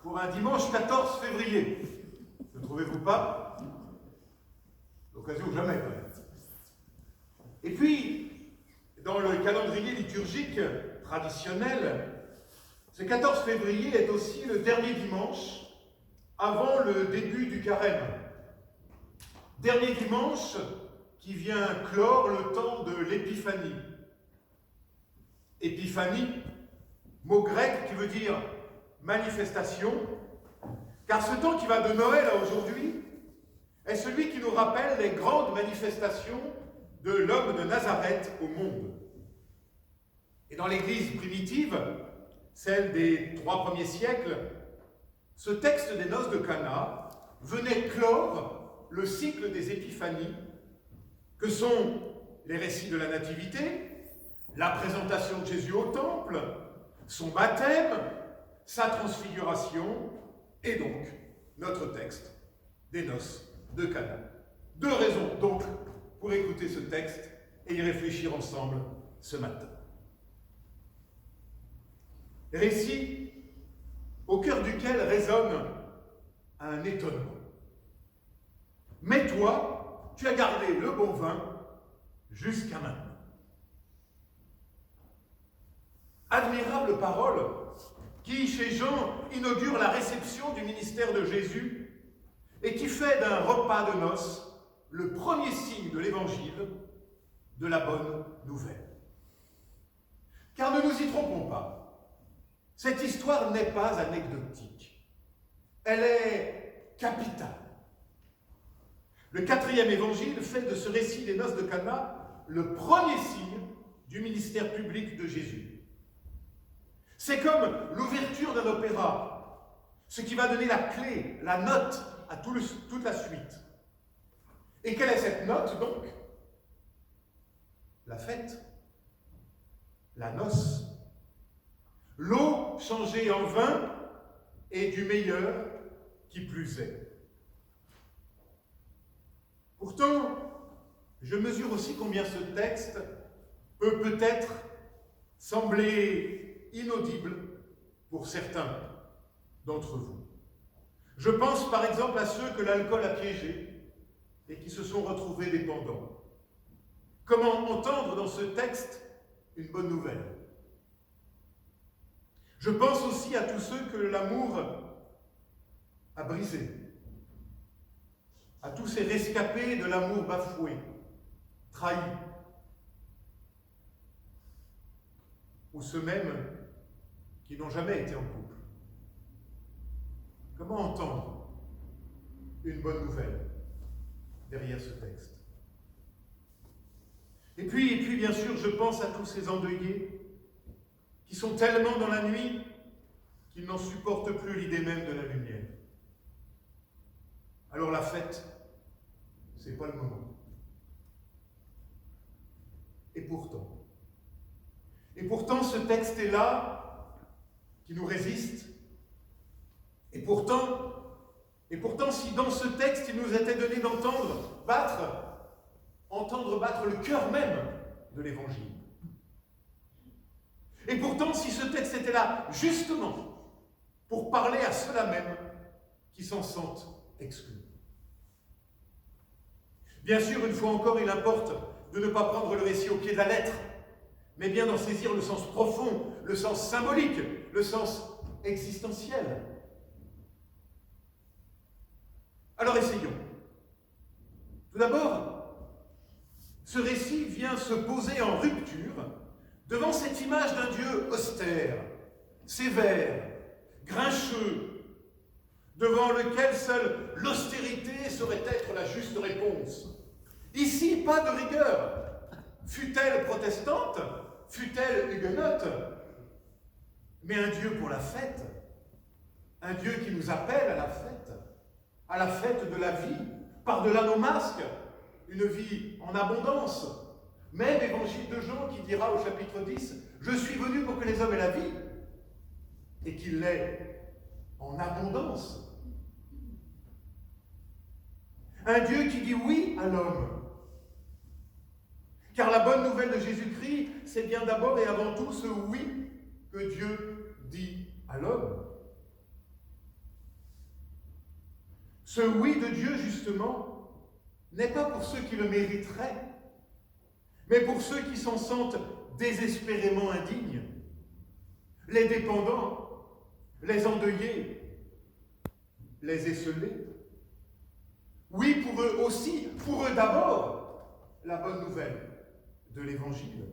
pour un dimanche 14 février. Ne trouvez-vous pas? L'occasion jamais, quand même. Et puis, dans le calendrier liturgique traditionnel, ce 14 février est aussi le dernier dimanche avant le début du carême. Dernier dimanche qui vient clore le temps de l'épiphanie. Épiphanie, mot grec qui veut dire manifestation, car ce temps qui va de Noël à aujourd'hui est celui qui nous rappelle les grandes manifestations de l'homme de Nazareth au monde. Et dans l'Église primitive, celle des 3 premiers siècles, ce texte des noces de Cana venait clore le cycle des épiphanies, que sont les récits de la Nativité, la présentation de Jésus au temple, son baptême, sa transfiguration, et donc notre texte des noces de Cana. 2 raisons donc pour écouter ce texte et y réfléchir ensemble ce matin. Récit au cœur duquel résonne un étonnement. Mais toi, tu as gardé le bon vin jusqu'à maintenant. Admirable parole qui, chez Jean, inaugure la réception du ministère de Jésus et qui fait d'un repas de noces le premier signe de l'évangile de la bonne nouvelle. Car ne nous y trompons pas, cette histoire n'est pas anecdotique, elle est capitale. Le 4e évangile fait de ce récit des noces de Cana le premier signe du ministère public de Jésus. C'est comme l'ouverture d'un opéra, ce qui va donner la clé, la note à toute la suite. Et quelle est cette note donc? La fête, la noce, l'eau changée en vin et du meilleur qui plus est. Pourtant, je mesure aussi combien ce texte peut peut-être sembler inaudible pour certains d'entre vous. Je pense par exemple à ceux que l'alcool a piégés et qui se sont retrouvés dépendants. Comment entendre dans ce texte une bonne nouvelle? Je pense aussi à tous ceux que l'amour a brisés, à tous ces rescapés de l'amour bafoué, trahi, ou ceux mêmes qui n'ont jamais été en couple. Comment entendre une bonne nouvelle derrière ce texte? Et puis, bien sûr, je pense à tous ces endeuillés qui sont tellement dans la nuit qu'ils n'en supportent plus l'idée même de la lumière. Alors la fête, c'est pas le moment. Et pourtant, ce texte est là, qui nous résiste. Et pourtant, si dans ce texte, il nous était donné d'entendre battre le cœur même de l'Évangile. Et pourtant, si ce texte était là, justement, pour parler à ceux-là même qui s'en sentent exclus. Bien sûr, une fois encore, il importe de ne pas prendre le récit au pied de la lettre, mais bien d'en saisir le sens profond, le sens symbolique, le sens existentiel. Alors essayons. Tout d'abord, ce récit vient se poser en rupture devant cette image d'un Dieu austère, sévère, grincheux, devant lequel seule l'austérité saurait être la juste réponse. Ici, pas de rigueur, fût-elle protestante, fût-elle huguenote, mais un Dieu pour la fête, un Dieu qui nous appelle à la fête de la vie, par-delà nos masques, une vie en abondance. Même évangile de Jean qui dira au chapitre 10, « Je suis venu pour que les hommes aient la vie », et qu'il l'ait en abondance. Un Dieu qui dit oui à l'homme. Car la bonne nouvelle de Jésus-Christ, c'est bien d'abord et avant tout ce oui que Dieu dit à l'homme. Ce oui de Dieu, justement, n'est pas pour ceux qui le mériteraient, mais pour ceux qui s'en sentent désespérément indignes, les dépendants, les endeuillés, les esseulés. Oui, pour eux aussi, pour eux d'abord, la bonne nouvelle de l'Évangile.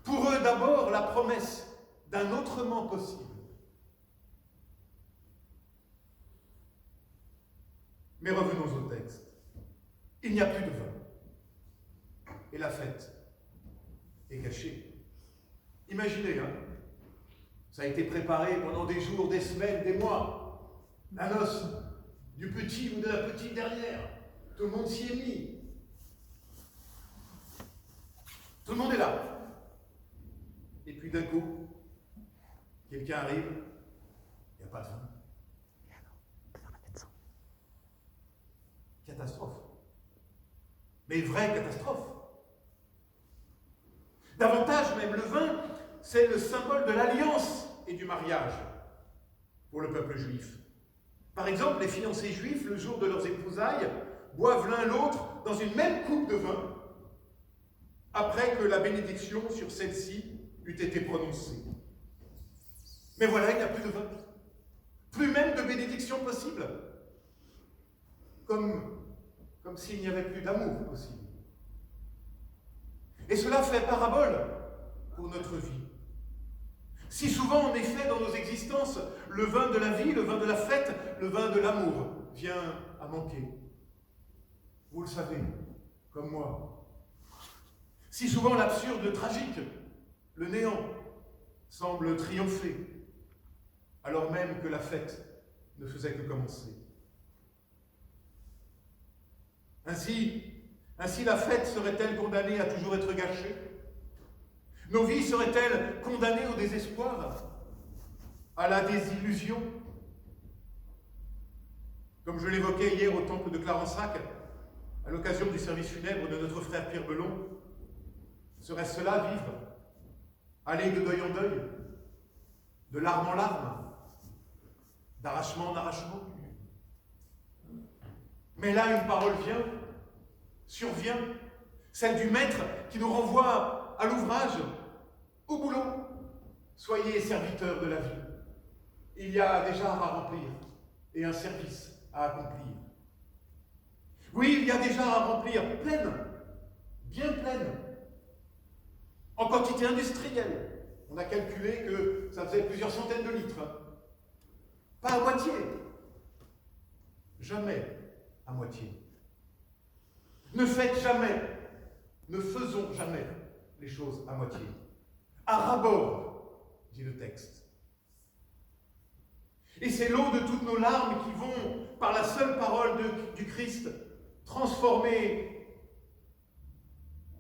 Pour eux d'abord, la promesse d'un autrement possible. Mais revenons au texte. Il n'y a plus de vin. Et la fête est gâchée. Imaginez, ça a été préparé pendant des jours, des semaines, des mois. La noce du petit ou de la petite dernière. Tout le monde s'y est mis. Tout le monde est là. Et puis d'un coup, quelqu'un arrive, il n'y a pas de vin. Catastrophe. Mais vraie catastrophe. Davantage même, le vin, c'est le symbole de l'alliance et du mariage pour le peuple juif. Par exemple, les fiancés juifs, le jour de leurs épousailles, boivent l'un l'autre dans une même coupe de vin, après que la bénédiction sur celle-ci eût été prononcée. Mais voilà, il n'y a plus de vin. Plus même de bénédiction possible. Comme s'il n'y avait plus d'amour possible. Et cela fait parabole pour notre vie. Si souvent, en effet, dans nos existences, le vin de la vie, le vin de la fête, le vin de l'amour vient à manquer. Vous le savez, comme moi. Si souvent l'absurde, le tragique, le néant semble triompher, alors même que la fête ne faisait que commencer. Ainsi la fête serait-elle condamnée à toujours être gâchée? Nos vies seraient-elles condamnées au désespoir, à la désillusion? Comme je l'évoquais hier au temple de Clarensac, à l'occasion du service funèbre de notre frère Pierre Belon, serait-ce cela vivre? Aller de deuil en deuil, de larme en larme, d'arrachement en arrachement? Mais là, une parole survient, celle du maître qui nous renvoie à l'ouvrage, au boulot. Soyez serviteurs de la vie. Il y a déjà à remplir et un service à accomplir. Oui, il y a déjà à remplir pleine, bien pleine, en quantité industrielle. On a calculé que ça faisait plusieurs centaines de litres. Pas à moitié. Jamais à moitié. Ne faites jamais, ne faisons jamais les choses à moitié. À ras-bord, dit le texte. Et c'est l'eau de toutes nos larmes qui vont, par la seule parole du Christ, transformer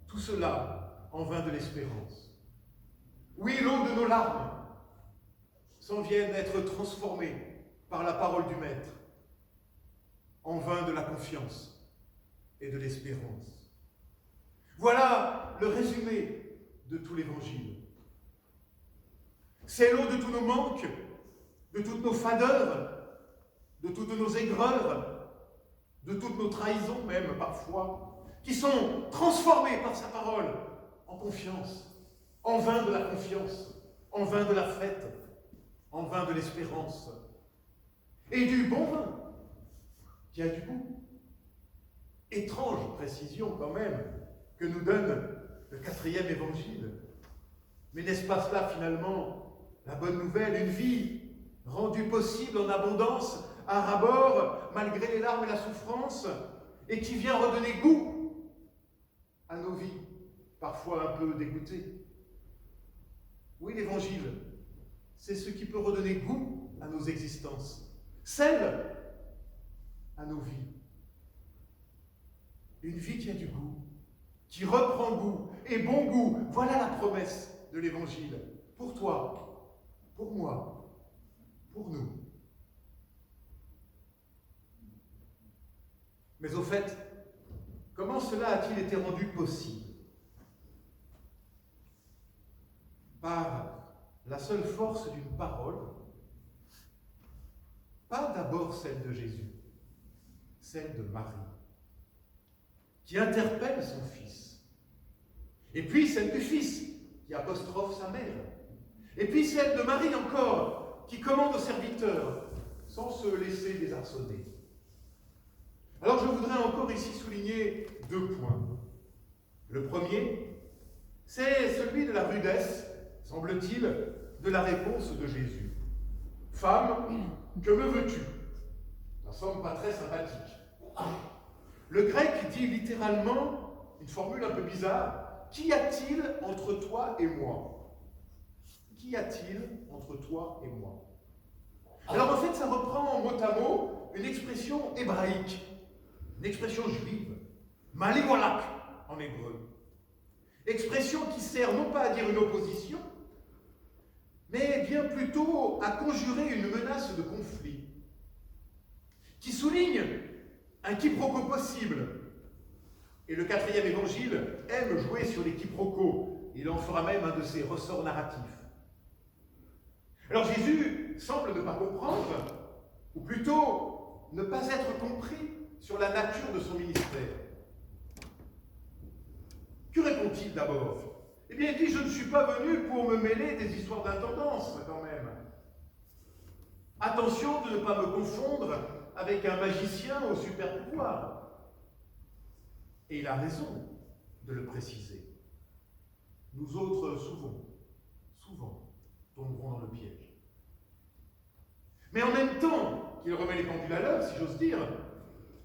tout cela en vin de l'espérance. Oui, l'eau de nos larmes s'en viennent être transformées par la parole du Maître en vin de la confiance et de l'espérance. Voilà le résumé de tout l'Évangile. C'est l'eau de tous nos manques, de toutes nos fadeurs, de toutes nos aigreurs, de toutes nos trahisons même parfois, qui sont transformées par sa parole en confiance, en vin de la confiance, en vin de la fête, en vin de l'espérance, et du bon vin qui a du goût. Étrange précision quand même que nous donne le 4e évangile. Mais n'est-ce pas cela finalement la bonne nouvelle, une vie rendue possible en abondance, à ras-bord, malgré les larmes et la souffrance, et qui vient redonner goût à nos vies, parfois un peu dégoûtées. Oui, l'évangile, c'est ce qui peut redonner goût à nos existences, celle à nos vies. Une vie qui a du goût, qui reprend goût, et bon goût. Voilà la promesse de l'Évangile. Pour toi, pour moi, pour nous. Mais au fait, comment cela a-t-il été rendu possible? Par la seule force d'une parole, pas d'abord celle de Jésus, celle de Marie, qui interpelle son fils. Et puis celle du fils, qui apostrophe sa mère. Et puis celle de Marie encore, qui commande au serviteur, sans se laisser désarçonner. Alors je voudrais encore ici souligner 2 points. Le premier, c'est celui de la rudesse, semble-t-il, de la réponse de Jésus. « Femme, que me veux-tu » Ça semble pas très sympathique. Le grec dit littéralement, une formule un peu bizarre, « Qu'y a-t-il entre toi et moi ?» Qu'y a-t-il entre toi et moi? Alors en fait, ça reprend mot à mot une expression hébraïque, une expression juive, maliwalak en hébreu. Expression qui sert non pas à dire une opposition, mais bien plutôt à conjurer une menace de conflit, qui souligne un quiproquo possible. Et le 4e évangile aime jouer sur les quiproquos. Il en fera même un de ses ressorts narratifs. Alors Jésus semble ne pas comprendre, ou plutôt ne pas être compris sur la nature de son ministère. Que répond-il d'abord? Eh bien, il dit, je ne suis pas venu pour me mêler des histoires d'intendance, quand même. Attention de ne pas me confondre avec un magicien au super pouvoir. Et il a raison de le préciser. Nous autres, souvent, tomberons dans le piège. Mais en même temps qu'il remet les pendules à l'heure, si j'ose dire,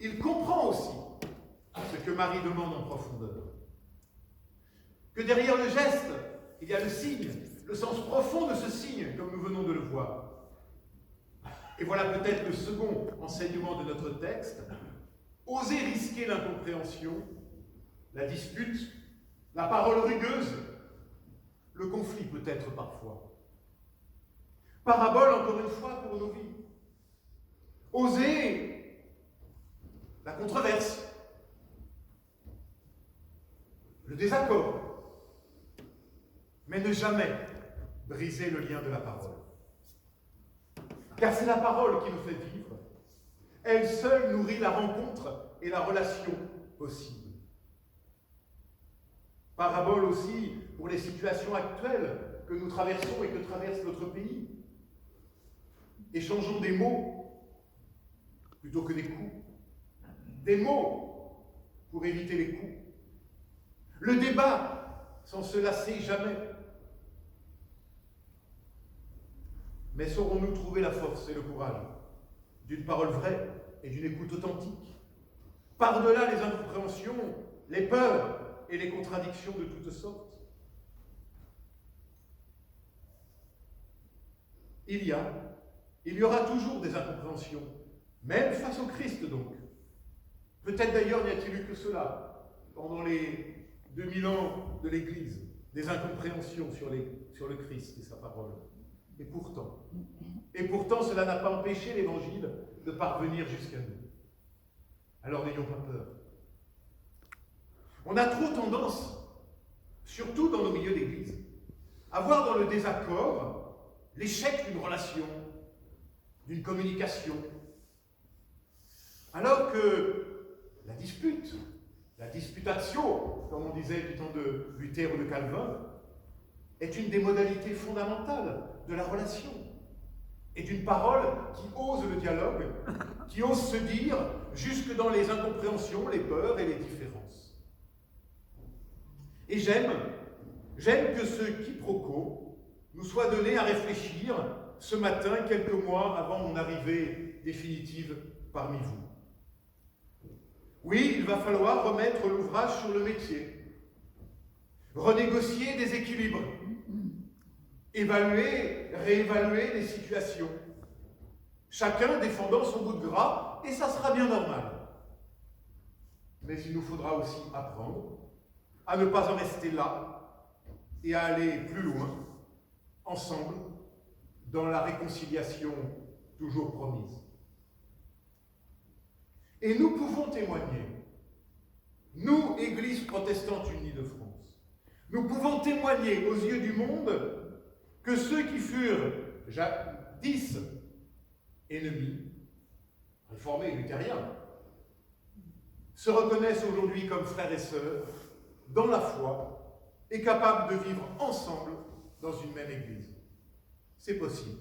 il comprend aussi ce que Marie demande en profondeur. Que derrière le geste, il y a le signe, le sens profond de ce signe, comme nous venons de le voir. Et voilà peut-être le second enseignement de notre texte. Oser risquer l'incompréhension, la dispute, la parole rugueuse, le conflit peut-être parfois. Parabole, encore une fois, pour nos vies. Oser la controverse, le désaccord, mais ne jamais briser le lien de la parole. Car c'est la parole qui nous fait vivre. Elle seule nourrit la rencontre et la relation possible. Parabole aussi pour les situations actuelles que nous traversons et que traverse notre pays. Échangeons des mots plutôt que des coups. Des mots pour éviter les coups. Le débat sans se lasser jamais. Mais saurons-nous trouver la force et le courage d'une parole vraie et d'une écoute authentique, par-delà les incompréhensions, les peurs et les contradictions de toutes sortes? Il y aura toujours des incompréhensions, même face au Christ donc. Peut-être d'ailleurs n'y a-t-il eu que cela pendant les 2000 ans de l'Église, des incompréhensions sur le Christ et sa parole. Et pourtant, cela n'a pas empêché l'Évangile de parvenir jusqu'à nous. Alors n'ayons pas peur. On a trop tendance, surtout dans nos milieux d'Église, à voir dans le désaccord l'échec d'une relation, d'une communication, alors que la dispute, la disputatio, comme on disait du temps de Luther ou de Calvin, est une des modalités fondamentales de la relation et d'une parole qui ose le dialogue, qui ose se dire jusque dans les incompréhensions, les peurs et les différences. Et j'aime que ce quiproquo nous soit donné à réfléchir ce matin, quelques mois avant mon arrivée définitive parmi vous. Oui, il va falloir remettre l'ouvrage sur le métier, renégocier des équilibres, évaluer, réévaluer les situations, chacun défendant son bout de gras, et ça sera bien normal. Mais il nous faudra aussi apprendre à ne pas en rester là et à aller plus loin, ensemble, dans la réconciliation toujours promise. Et nous pouvons témoigner, nous, Église protestante unie de France, nous pouvons témoigner aux yeux du monde que ceux qui furent jadis ennemis, réformés et luthériens, se reconnaissent aujourd'hui comme frères et sœurs dans la foi et capables de vivre ensemble dans une même Église. C'est possible.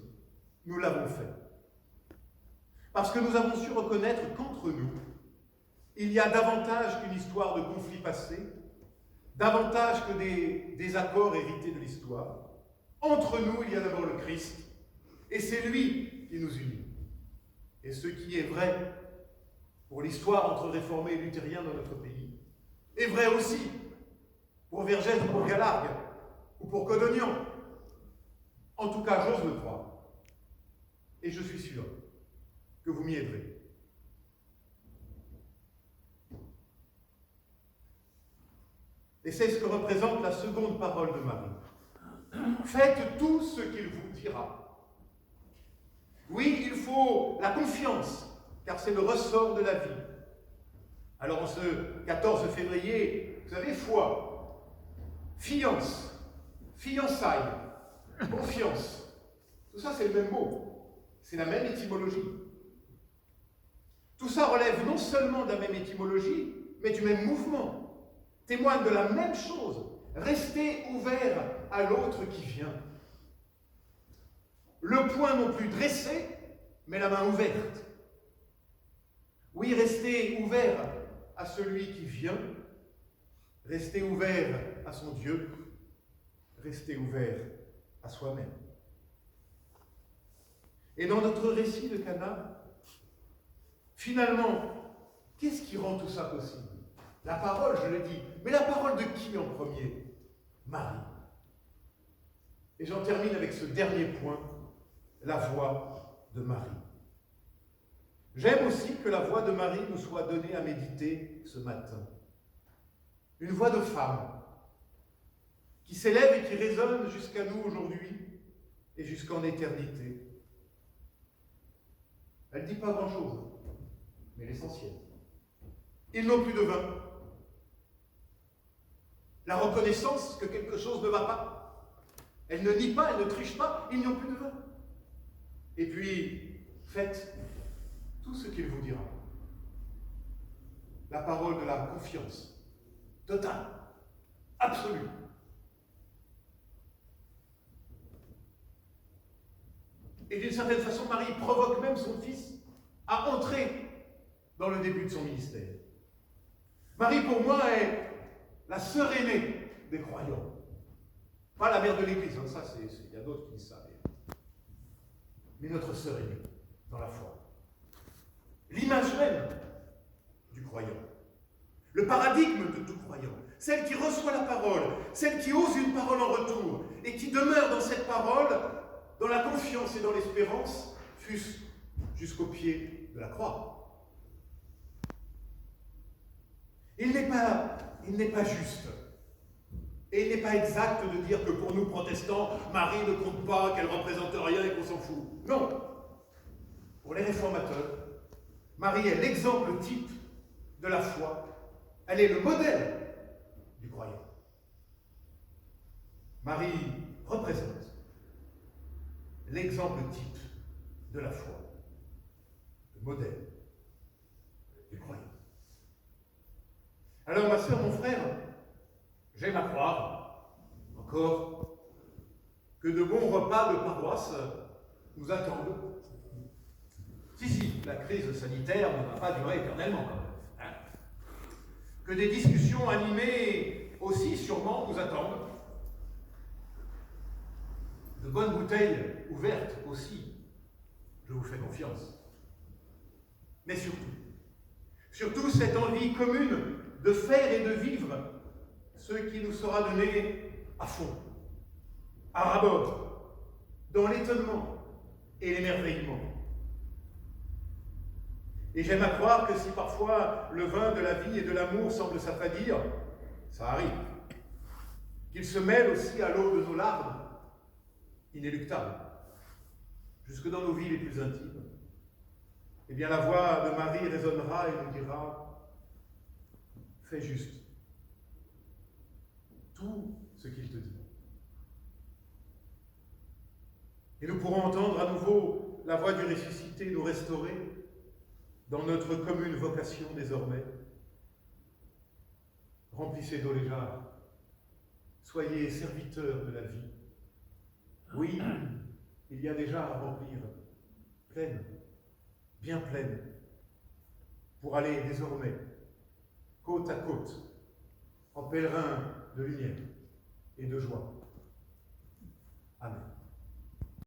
Nous l'avons fait. Parce que nous avons su reconnaître qu'entre nous, il y a davantage qu'une histoire de conflits passés, davantage que des désaccords hérités de l'histoire. Entre nous, il y a d'abord le Christ, et c'est lui qui nous unit. Et ce qui est vrai pour l'histoire entre réformés et luthériens dans notre pays est vrai aussi pour Vergès ou pour Galargue ou pour Codognan. En tout cas, j'ose le croire. Et je suis sûr que vous m'y aiderez. Et c'est ce que représente la seconde parole de Marie. Faites tout ce qu'il vous dira. Oui, il faut la confiance, car c'est le ressort de la vie. Alors en ce 14 février, vous savez, foi, fiance, fiançailles, confiance. Tout ça, c'est le même mot. C'est la même étymologie. Tout ça relève non seulement de la même étymologie, mais du même mouvement. Témoigne de la même chose. Restez ouvert à l'autre qui vient. Le poing non plus dressé, mais la main ouverte. Oui, restez ouvert à celui qui vient. Restez ouvert à son Dieu. Restez ouvert à soi-même. Et dans notre récit de Cana, finalement, qu'est-ce qui rend tout ça possible? La parole, je le dis. Mais la parole de qui en premier? Marie. Et j'en termine avec ce dernier point, la voix de Marie. J'aime aussi que la voix de Marie nous soit donnée à méditer ce matin. Une voix de femme qui s'élève et qui résonne jusqu'à nous aujourd'hui et jusqu'en éternité. Elle ne dit pas grand-chose, mais l'essentiel. Ils n'ont plus de vin. La reconnaissance que quelque chose ne va pas. Elle ne nie pas, elle ne triche pas, ils n'ont plus de vin. Et puis, faites tout ce qu'il vous dira. La parole de la confiance, totale, absolue. Et d'une certaine façon, Marie provoque même son fils à entrer dans le début de son ministère. Marie, pour moi, est la sœur aînée des croyants. Pas la mère de l'Église, hein, ça, il y a d'autres qui disent ça. Mais notre sœur aînée, dans la foi. L'image même du croyant. Le paradigme de tout croyant. Celle qui reçoit la parole, celle qui ose une parole en retour, et qui demeure dans cette parole, dans la confiance et dans l'espérance, fût-ce jusqu'au pied de la croix. Il n'est pas juste, et il n'est pas exact de dire que pour nous protestants, Marie ne compte pas, qu'elle ne représente rien et qu'on s'en fout. Non. Pour les réformateurs, Marie est l'exemple type de la foi. Elle est le modèle du croyant. Marie représente l'exemple type de la foi, le modèle du croyant. Alors, ma sœur, mon frère, j'aime à croire, encore, que de bons repas de paroisse nous attendent. Si, la crise sanitaire ne va pas durer éternellement, quand même. Hein, que des discussions animées aussi, sûrement, nous attendent. De bonnes bouteilles ouvertes aussi, je vous fais confiance. Mais surtout cette envie commune de faire et de vivre ce qui nous sera donné à fond, à ras-bord, dans l'étonnement et l'émerveillement. Et j'aime à croire que si parfois le vin de la vie et de l'amour semble s'affadir, ça arrive, qu'il se mêle aussi à l'eau de nos larmes, inéluctable, jusque dans nos vies les plus intimes, eh bien la voix de Marie résonnera et nous dira « Fais juste tout ce qu'il te dit ». Et nous pourrons entendre à nouveau la voix du ressuscité nous restaurer dans notre commune vocation désormais, Remplissez d'eau les jarres. Soyez serviteurs de la vie. Oui, il y a des jarres à remplir, pleines, bien pleines, pour aller désormais côte à côte, en pèlerin de lumière et de joie. Amen.